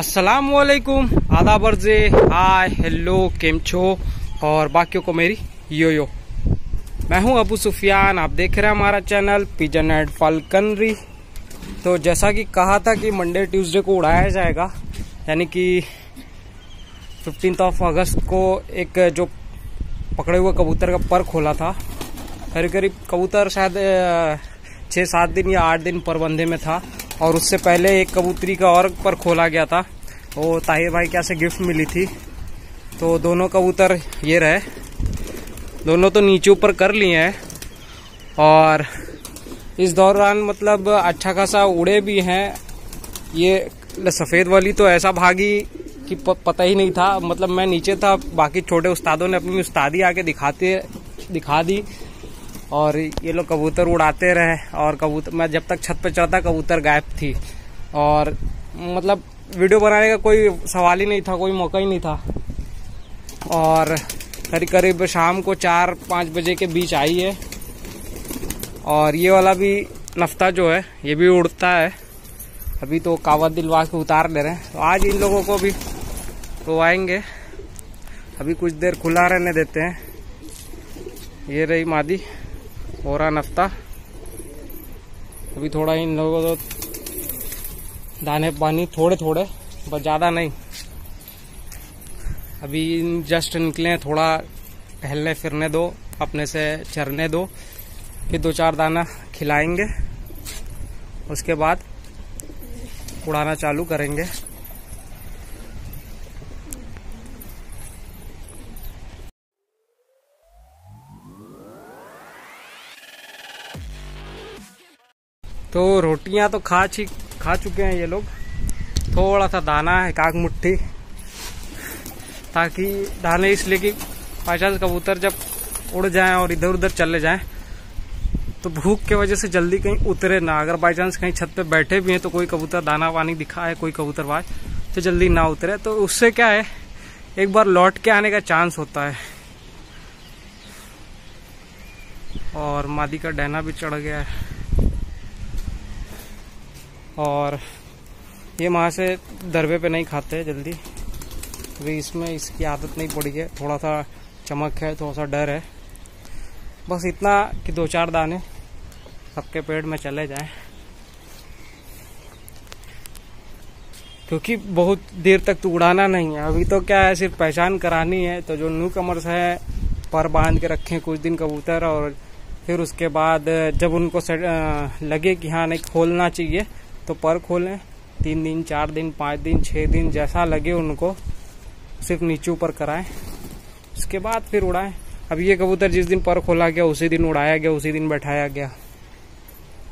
अस्सलामुअलैकुम, आदाब अर्जे, hi hello केम छो और बाकियों को मेरी यो। मैं हूं अबू सुफियान, आप देख रहे हैं हमारा चैनल पिजन एंड फाल्कनरी। तो जैसा कि कहा था कि मंडे ट्यूसडे को उड़ाया जाएगा, यानी कि 15 अगस्त को एक जो पकड़े हुए कबूतर का पर खोला था। करीब कबूतर शायद 6-7 दिन या 8 दिन परबंधे में था, और उससे पहले एक कबूतरी का और पर खोला गया था। वो ताहिर भाई क्या से गिफ्ट मिली थी। तो दोनों कबूतर ये रहे, दोनों तो नीचे ऊपर कर लिए हैं, और इस दौरान मतलब अच्छा खासा उड़े भी हैं। ये सफ़ेद वाली तो ऐसा भागी कि पता ही नहीं था, मतलब मैं नीचे था, बाकी छोटे उस्तादों ने अपनी उस्तादी आके दिखा दी, और ये लोग कबूतर उड़ाते रहे। और कबूतर, मैं जब तक छत पे चढ़ता कबूतर गायब थी, और मतलब वीडियो बनाने का कोई सवाल ही नहीं था, कोई मौका ही नहीं था। और करीब शाम को 4-5 बजे के बीच आई है, और ये वाला भी नफ्ता जो है ये भी उड़ता है। अभी तो कावत दिलवा के उतार ले रहे हैं, तो आज इन लोगों को भी उड़वाएंगे। अभी कुछ देर खुला रहने देते हैं। ये रही मादी हो रहा नफ्ता। अभी थोड़ा इन लोगों को दाने पानी थोड़े बस ज़्यादा नहीं। अभी जस्ट निकले, थोड़ा टहलने फिरने दो, अपने से चरने दो, फिर 2-4 दाना खिलाएंगे, उसके बाद उड़ाना चालू करेंगे। तो रोटियां तो खा चुके हैं ये लोग। थोड़ा सा दाना है, 1 मुट्ठी, ताकि डालें इसलिए कि बाई चांस कबूतर जब उड़ जाएं और इधर उधर चले जाएं तो भूख के वजह से जल्दी कहीं उतरे ना। अगर बाई चांस कहीं छत पे बैठे भी हैं तो कोई कबूतर दाना पानी दिखा है, कोई कबूतरबाज, तो जल्दी ना उतरे। तो उससे क्या है, एक बार लौट के आने का चांस होता है। और मादी का डैना भी चढ़ गया है, और ये वहाँ से दरबे पे नहीं खाते जल्दी। अभी इसमें इसकी आदत नहीं पड़ी है, थोड़ा सा चमक है, थोड़ा सा डर है। बस इतना कि 2-4 दाने सबके पेट में चले जाएं, क्योंकि बहुत देर तक तो उड़ाना नहीं है। अभी तो क्या है, सिर्फ पहचान करानी है। तो जो न्यू कमर्स है, पर बांध के रखें कुछ दिन कबूतर, और फिर उसके बाद जब उनको लगे कि हाँ नहीं खोलना चाहिए तो पर खोलें। 3 दिन, 4 दिन, 5 दिन, 6 दिन, जैसा लगे उनको सिर्फ नीचे ऊपर कराएं, उसके बाद फिर उड़ाएं। अब ये कबूतर जिस दिन पर खोला गया उसी दिन उड़ाया गया, उसी दिन बैठाया गया।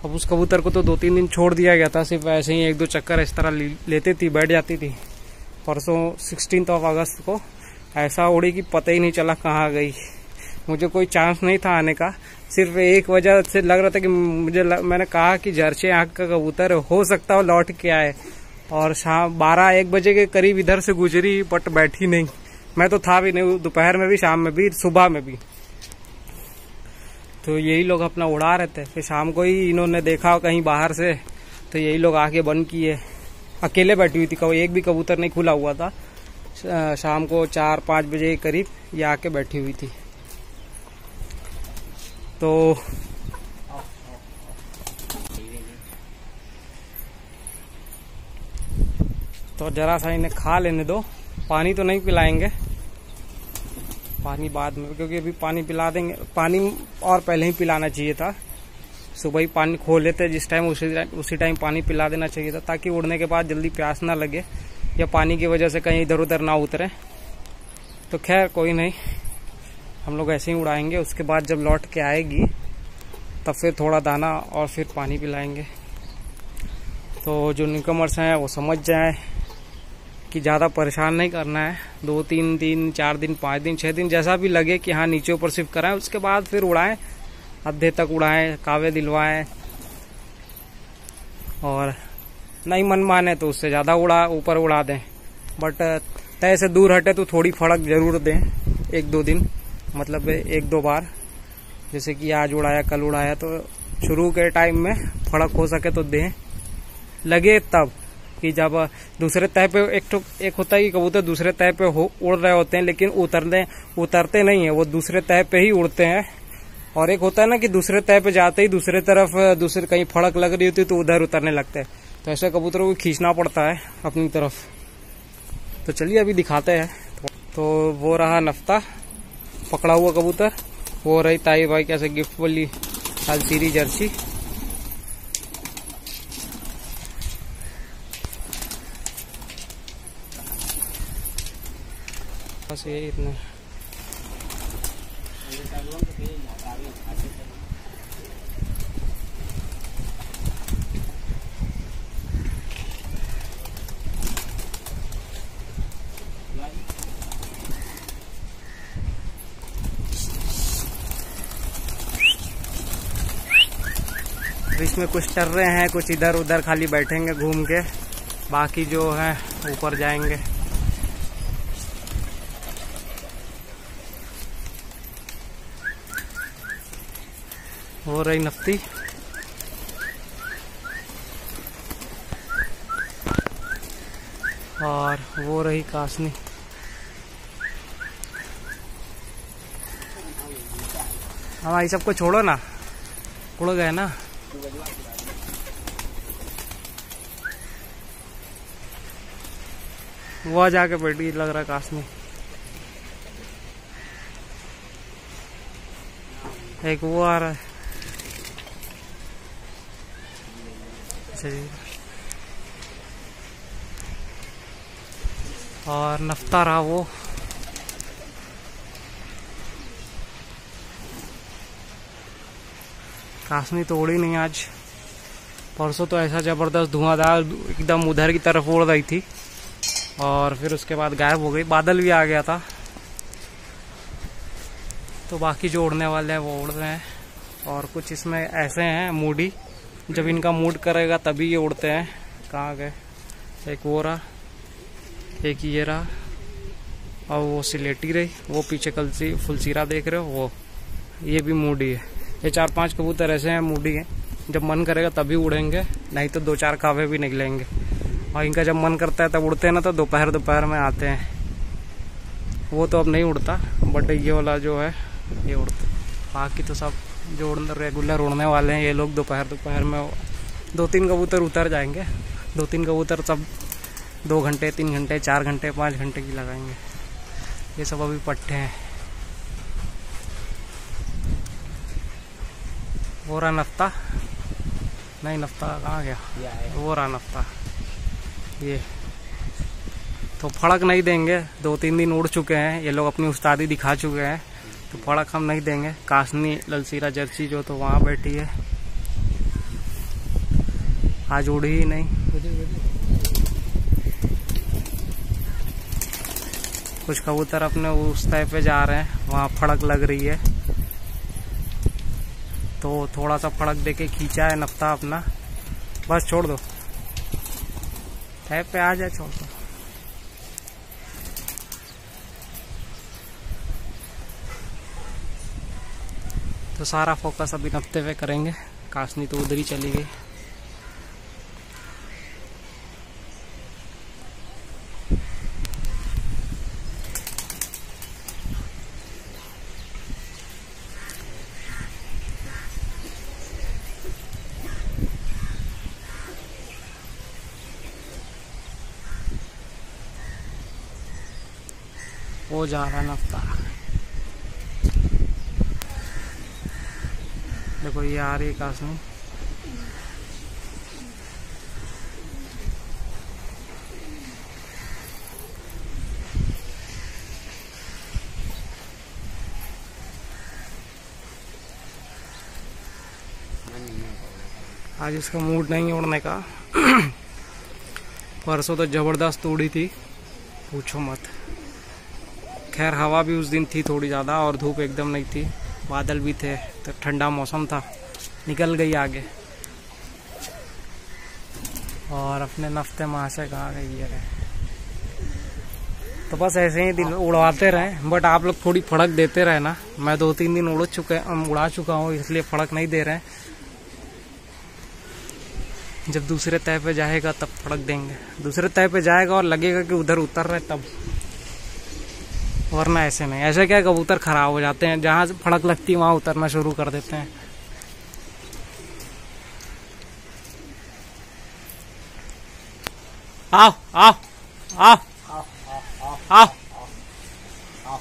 अब उस कबूतर को तो 2-3 दिन छोड़ दिया गया था, सिर्फ ऐसे ही 1-2 चक्कर इस तरह लेती थी, बैठ जाती थी। परसों 16 अगस्त को ऐसा उड़ी कि पता ही नहीं चला कहाँ गई। मुझे कोई चांस नहीं था आने का, सिर्फ एक वजह से लग रहा था कि मैंने कहा कि जर्चे आँख का कबूतर हो सकता हो लौट के आए। और शाम 12-1 बजे के करीब इधर से गुजरी, बट बैठी नहीं। मैं तो था भी नहीं, दोपहर में भी, शाम में भी, सुबह में भी। तो यही लोग अपना उड़ा रहे थे। फिर शाम को ही इन्होंने देखा कहीं बाहर से, तो यही लोग आके बंद किए। अकेले बैठी हुई थी, एक भी कबूतर नहीं खुला हुआ था। शाम को 4-5 बजे के करीब ये आके बैठी हुई थी। तो जरा सा इन्हें खा लेने दो। पानी तो नहीं पिलाएंगे, पानी बाद में, क्योंकि अभी पानी पिला देंगे। पानी और पहले ही पिलाना चाहिए था, सुबह ही पानी खोल लेते जिस टाइम, उसी टाइम पानी पिला देना चाहिए था, ताकि उड़ने के बाद जल्दी प्यास ना लगे, या पानी की वजह से कहीं इधर उधर ना उतरे। तो खैर कोई नहीं, हम लोग ऐसे ही उड़ाएंगे। उसके बाद जब लौट के आएगी तब फिर थोड़ा दाना और फिर पानी पिलाएंगे। तो जो न्यूकमर्स हैं वो समझ जाएं कि ज़्यादा परेशान नहीं करना है। 2-3 दिन, 4 दिन, 5 दिन, 6 दिन, जैसा भी लगे कि हाँ नीचे ऊपर शिफ्ट कराएं, उसके बाद फिर उड़ाएं, आधे तक उड़ाएं, कावे दिलवाएं। और नहीं मन माने तो उससे ज़्यादा ऊपर उड़ा दें, बट तय से दूर हटे तो थोड़ी फड़क जरूर दें, 1-2 दिन, मतलब 1-2 बार। जैसे कि आज उड़ाया, कल उड़ाया, तो शुरू के टाइम में फड़क हो सके तो दें, लगे तब। कि जब दूसरे तह पे एक होता है कि कबूतर दूसरे तह पे उड़ रहे होते हैं लेकिन उतरते नहीं है, वो दूसरे तह पे ही उड़ते हैं। और एक होता है ना कि दूसरे तह पे जाते ही दूसरे तरफ दूसरे कहीं फड़क लग रही होती है तो उधर उतरने लगते हैं। तो ऐसे कबूतरों को खींचना पड़ता है अपनी तरफ। तो चलिए अभी दिखाते हैं। तो वो रहा नफ्ता पकड़ा हुआ कबूतर, वो रही ताई भाई कैसे गिफ्ट वाली अलसीरी जर्सी। बस ये इतने। इसमें कुछ चल रहे हैं, कुछ इधर उधर खाली बैठेंगे घूम के, बाकी जो है ऊपर जाएंगे। हो रही नफ्ती और वो रही कासनी। हमारी सबको छोड़ो ना, उड़ गए ना। वह जाके बैठी लग रहा कासनी। एक वो आ रहा है। और नफ्ता रहा वो। कासनी तो उड़ी नहीं आज। परसों तो ऐसा जबरदस्त धुआंधार एकदम उधर की तरफ उड़ रही थी और फिर उसके बाद गायब हो गई। बादल भी आ गया था। तो बाकी जो उड़ने वाले हैं वो उड़ रहे हैं। और कुछ इसमें ऐसे हैं मूडी, जब इनका मूड करेगा तभी ये उड़ते हैं। कहाँ गए? एक वो रहा, एक ये रहा और वो सिलेटी रही, वो पीछे कल सी फुलसीरा देख रहे हो वो, ये भी मूडी है। ये 4-5 कबूतर ऐसे हैं मूडी हैं, जब मन करेगा तभी उड़ेंगे, नहीं तो 2-4 कावे भी निकलेंगे। और इनका जब मन करता है तब उड़ते हैं ना, तो दोपहर में आते हैं। वो तो अब नहीं उड़ता, बट ये वाला जो है ये उड़ता। बाकी तो सब जो रेगुलर उड़ने वाले हैं ये लोग दोपहर में 2-3 कबूतर उतर जाएंगे। 2-3 कबूतर सब 2 घंटे 3 घंटे 4 घंटे 5 घंटे की लगाएंगे। ये सब अभी पट्टे हैं। वो रहा नफ्ता, नहीं नफ्ता कहाँ गया? वो रहा नफ्ता। ये तो फड़क नहीं देंगे, 2-3 दिन उड़ चुके हैं ये लोग, अपनी उस्तादी दिखा चुके हैं, तो फड़क हम नहीं देंगे। कासनी ललसीरा जर्सी जो तो वहाँ बैठी है, आज उड़ी ही नहीं। कुछ कबूतर अपने उस तय पे जा रहे हैं, वहाँ फड़क लग रही है, तो थोड़ा सा फड़क देके खींचा है नफ्ता अपना। बस छोड़ दो, तय पे आ जाए, छोड़ दो। तो सारा फोकस अभी नफ्ते पे करेंगे। कासनी तो उधर ही चली गई। वो जा रहा नफ्ता, देखो ये आ रही है कासनी। आज इसका मूड नहीं उड़ने का। परसों तो जबरदस्त उड़ी थी, पूछो मत। खैर हवा भी उस दिन थी थोड़ी ज़्यादा और धूप एकदम नहीं थी, बादल भी थे, तो ठंडा मौसम था, निकल गई आगे। और अपने नफ्ते माँ से कहाँ गई है। तो बस ऐसे ही दिन उड़ाते रहे, बट आप लोग थोड़ी फड़क देते रहे ना। मैं 2-3 दिन उड़ा चुका हूँ, इसलिए फड़क नहीं दे रहे हैं। जब दूसरे तह पे जाएगा तब फड़क देंगे, दूसरे तह पे जाएगा और लगेगा कि उधर उतर रहे तब, वरना ऐसे नहीं। ऐसे क्या कबूतर खराब हो जाते हैं, जहाँ से फड़क लगती है वहाँ उतरना शुरू कर देते हैं। आओ आओ आओ आओ।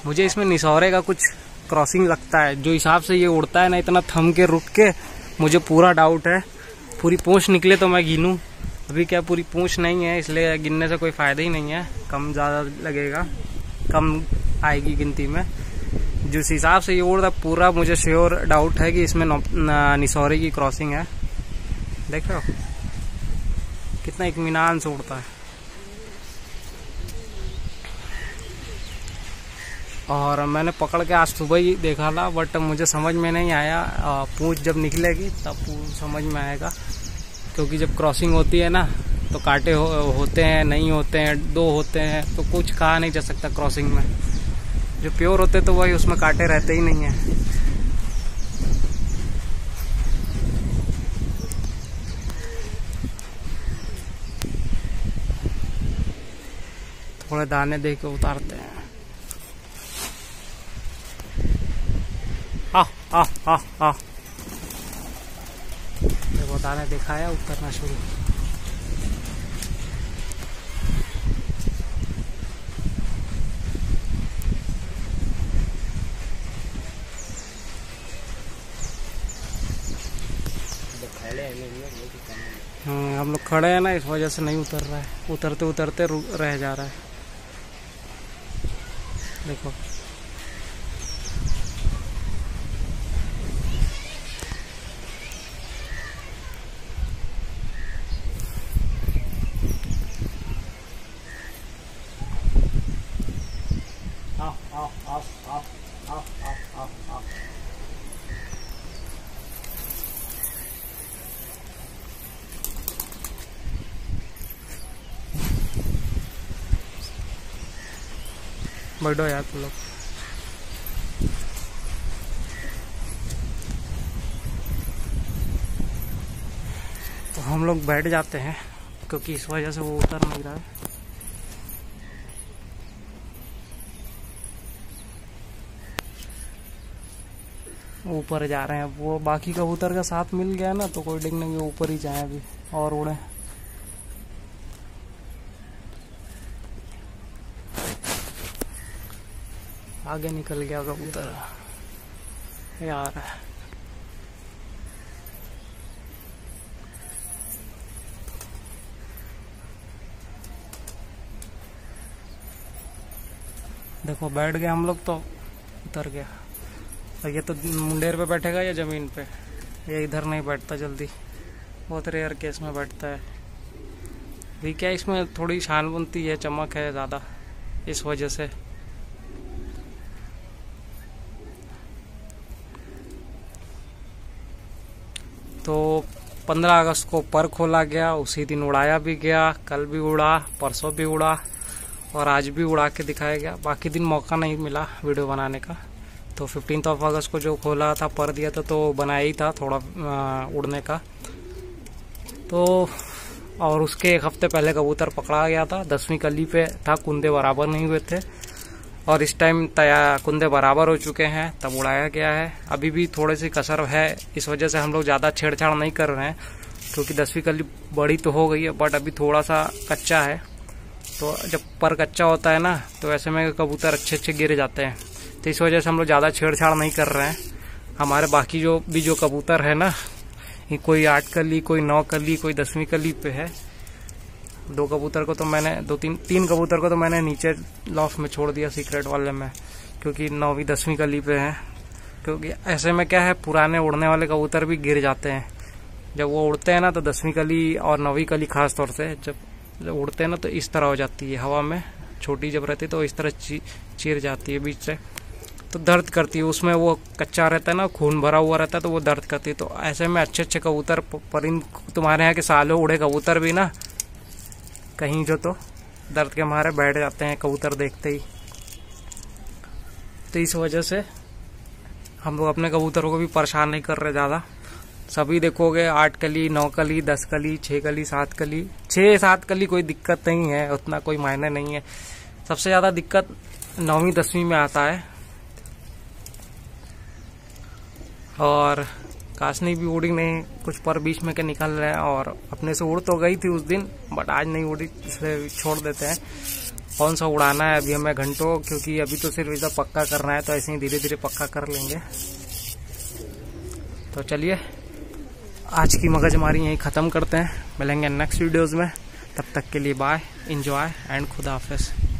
मुझे इसमें निसौरे का कुछ क्रॉसिंग लगता है, जो हिसाब से ये उड़ता है ना इतना थम के रुक के, मुझे पूरा डाउट है। पूरी पूंछ निकले तो मैं गिनूं, अभी क्या पूरी पूंछ नहीं है, इसलिए गिनने से कोई फायदा ही नहीं है, कम ज़्यादा लगेगा, कम आएगी गिनती में। जिस हिसाब से ये उड़ रहा पूरा मुझे श्योर डाउट है कि इसमें निसौरे की क्रॉसिंग है। देख रहे हो कितना इत्मीनान से उड़ता है। और मैंने पकड़ के आज सुबह ही देखा था, बट मुझे समझ में नहीं आया, पूंछ जब निकलेगी तब समझ में आएगा, क्योंकि जब क्रॉसिंग होती है ना तो कांटे होते हैं, नहीं होते हैं, दो होते हैं, तो कुछ कहा नहीं जा सकता क्रॉसिंग में। जो प्योर होते तो वही उसमें कांटे रहते ही नहीं है। थोड़े दाने दे के उतारते हैं। आ आ आ आ, देखो दाने दिखाया, उतरना शुरू। हम लोग खड़े हैं ना, इस वजह से नहीं उतर रहा है, उतरते उतरते रह जा रहा है। देखो आओ आओ आओ आओ आओ आओ आओ। बैठो यार तुम लोग। तो हम लोग बैठ जाते हैं, क्योंकि इस वजह से वो उतर नहीं रहा है। ऊपर जा रहे हैं, वो बाकी कबूतर का साथ मिल गया ना तो कोई डिंग नहीं, ऊपर ही जाए अभी और उड़े। आगे निकल गया कबूतर, ये आ रहा है। देखो बैठ गए हम लोग तो उतर गया। और ये तो मुंडेर पे बैठेगा या जमीन पे, ये इधर नहीं बैठता जल्दी, बहुत रेयर केस में बैठता है। भी क्या इसमें थोड़ी शान बनती है, चमक है ज़्यादा, इस वजह से। तो 15 अगस्त को पर खोला गया, उसी दिन उड़ाया भी गया, कल भी उड़ा, परसों भी उड़ा और आज भी उड़ा के दिखाया गया। बाकी दिन मौका नहीं मिला वीडियो बनाने का। तो 15 अगस्त को जो खोला था, पर दिया था, तो बनाया ही था थोड़ा उड़ने का। तो और उसके एक हफ्ते पहले कबूतर पकड़ा गया था, 10वीं कली पे था, कुंदे बराबर नहीं हुए थे। और इस टाइम कुंदे बराबर हो चुके हैं, तब उड़ाया गया है। अभी भी थोड़ी सी कसर है, इस वजह से हम लोग ज़्यादा छेड़छाड़ नहीं कर रहे हैं, क्योंकि 10वीं कली बड़ी तो हो गई है, बट अभी थोड़ा सा कच्चा है। तो जब पर कच्चा होता है ना, तो ऐसे में कबूतर अच्छे अच्छे गिर जाते हैं, तो इस वजह से हम लोग ज़्यादा छेड़छाड़ नहीं कर रहे हैं। हमारे बाकी जो कबूतर है ना, कोई 8 कली, कोई 9 कली, कोई 10वीं कली पे है। 2 कबूतर को तो मैंने 3 कबूतर को तो मैंने नीचे लॉफ्ट में छोड़ दिया, सीक्रेट वाले में, क्योंकि 9वीं 10वीं कली पे है। क्योंकि ऐसे में क्या है, पुराने उड़ने वाले कबूतर भी गिर जाते हैं। जब वो उड़ते हैं ना, तो 10वीं कली और 9वीं कली खास तौर से जब उड़ते हैं ना, तो इस तरह हो जाती है हवा में, छोटी जब रहती है तो इस तरह चीर जाती है बीच से, तो दर्द करती है। उसमें वो कच्चा रहता है ना, खून भरा हुआ रहता है, तो वो दर्द करती है। तो ऐसे में अच्छे अच्छे कबूतर, परिंद तुम्हारे यहाँ के सालों उड़े कबूतर भी ना कहीं जो तो दर्द के मारे बैठ जाते हैं कबूतर देखते ही। तो इस वजह से हम लोग अपने कबूतरों को भी परेशान नहीं कर रहे ज़्यादा। सभी देखोगे 8 कली, 9 कली, 10 कली, 6 कली, 7 कली, 6-7 कली कोई दिक्कत नहीं है, उतना कोई मायने नहीं है। सबसे ज्यादा दिक्कत 9वीं 10वीं में आता है। और काशनी भी उड़ी नहीं, कुछ पर बीच में के निकल रहे हैं, और अपने से उड़ तो गई थी उस दिन, बट आज नहीं उड़ी, इसलिए छोड़ देते हैं। कौन सा उड़ाना है अभी हमें घंटों, क्योंकि अभी तो सिर्फ इधर पक्का करना है, तो ऐसे ही धीरे धीरे पक्का कर लेंगे। तो चलिए आज की मगजमारी यहीं ख़त्म करते हैं, मिलेंगे नेक्स्ट वीडियोज़ में। तब तक के लिए बाय, एंजॉय एंड खुदा हाफिज़।